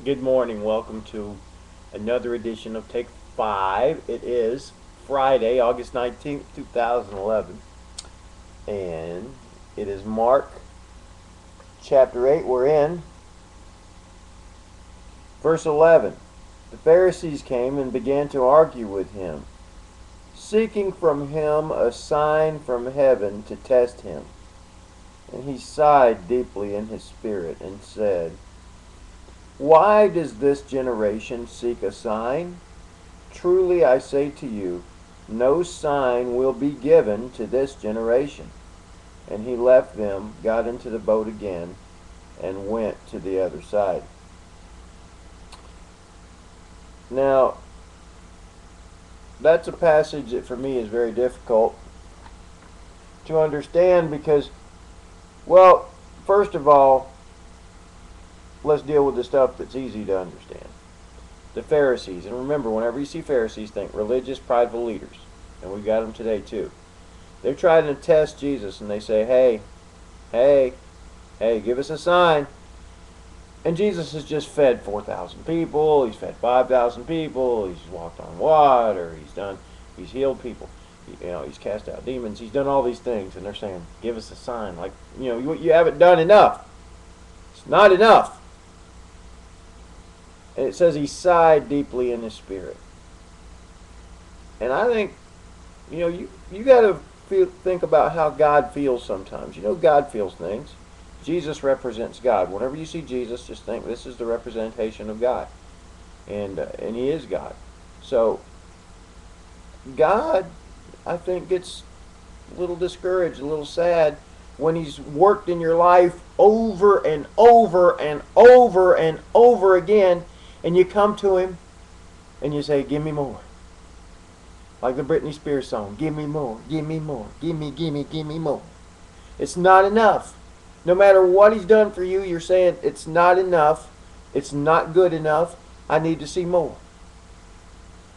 Good morning. Welcome to another edition of Take 5. It is Friday, August 19th, 2011. And it is Mark chapter 8. We're in verse 11. The Pharisees came and began to argue with him, seeking from him a sign from heaven to test him. And he sighed deeply in his spirit and said, "Why does this generation seek a sign? Truly I say to you, no sign will be given to this generation." And he left them, got into the boat again, and went to the other side. Now, that's a passage that for me is very difficult to understand because, well, first of all, let's deal with the stuff that's easy to understand. The Pharisees, and remember, whenever you see Pharisees, think religious, prideful leaders, and we've got them today too. They're trying to test Jesus, and they say, hey, give us a sign. And Jesus has just fed 4,000 people. He's fed 5,000 people. He's walked on water. He's healed people. He's cast out demons. He's done all these things, and they're saying, "Give us a sign." Like, you haven't done enough. It's not enough. And it says he sighed deeply in his spirit. And I think, you got to think about how God feels sometimes. God feels things. Jesus represents God. Whenever you see Jesus, just think this is the representation of God, and He is God. So God, I think, gets a little discouraged, a little sad when He's worked in your life over and over and over and over again, and you come to Him and you say, "Give me more." Like the Britney Spears song, "Give me more, give me more, give me more." It's not enough. No matter what He's done for you, you're saying, "It's not enough. It's not good enough. I need to see more."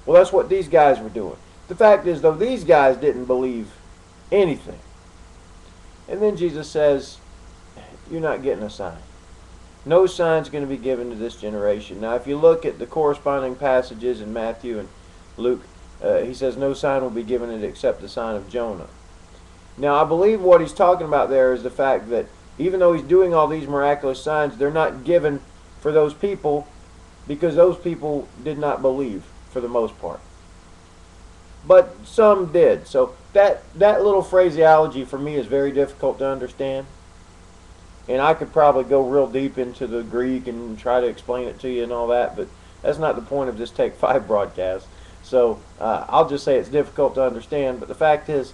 Well, that's what these guys were doing. The fact is, though, these guys didn't believe anything. And then Jesus says, "You're not getting a sign. No sign's going to be given to this generation." Now, if you look at the corresponding passages in Matthew and Luke, He says no sign will be given it except the sign of Jonah. Now, I believe what He's talking about there is the fact that even though He's doing all these miraculous signs, they're not given for those people because those people did not believe for the most part. But some did. So that little phraseology for me is very difficult to understand. And I could probably go real deep into the Greek and try to explain it to you and all that, but that's not the point of this Take 5 broadcast. So I'll just say it's difficult to understand. But the fact is,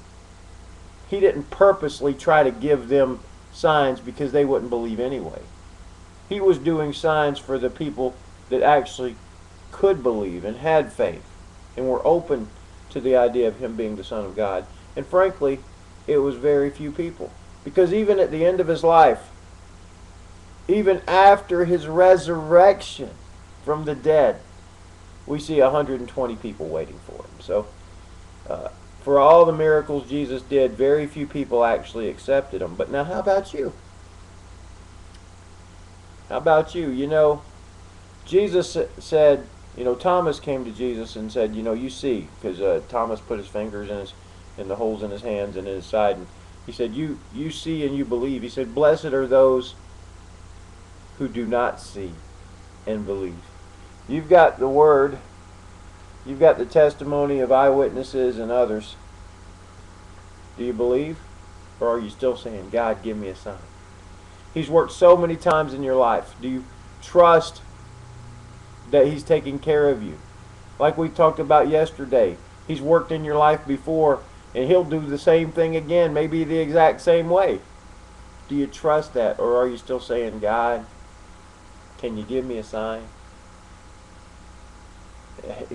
He didn't purposely try to give them signs because they wouldn't believe anyway. He was doing signs for the people that actually could believe and had faith and were open to the idea of Him being the Son of God. And frankly, it was very few people. Because even at the end of His life, even after His resurrection from the dead, we see 120 people waiting for Him. So, for all the miracles Jesus did, very few people actually accepted Him. But now, how about you? How about you? Jesus said, Thomas came to Jesus and said, "You see," because Thomas put his fingers in the holes in his hands and in his side, and he said, "You see and you believe." He said, "Blessed are those who do not see and believe." You've got the Word. You've got the testimony of eyewitnesses and others. Do you believe? Or are you still saying, "God, give me a sign"? He's worked so many times in your life. Do you trust that He's taking care of you? Like we talked about yesterday, He's worked in your life before, and He'll do the same thing again, maybe the exact same way. Do you trust that? Or are you still saying, "God, can you give me a sign"?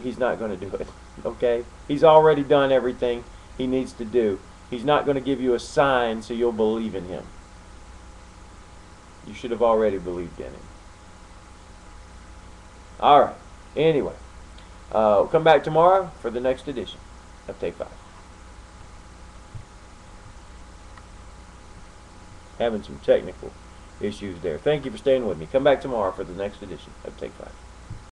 He's not going to do it. Okay? He's already done everything He needs to do. He's not going to give you a sign so you'll believe in Him. You should have already believed in Him. Alright. Anyway. We'll come back tomorrow for the next edition of Take 5. Having some technical issues there. Thank you for staying with me. Come back tomorrow for the next edition of Take 5.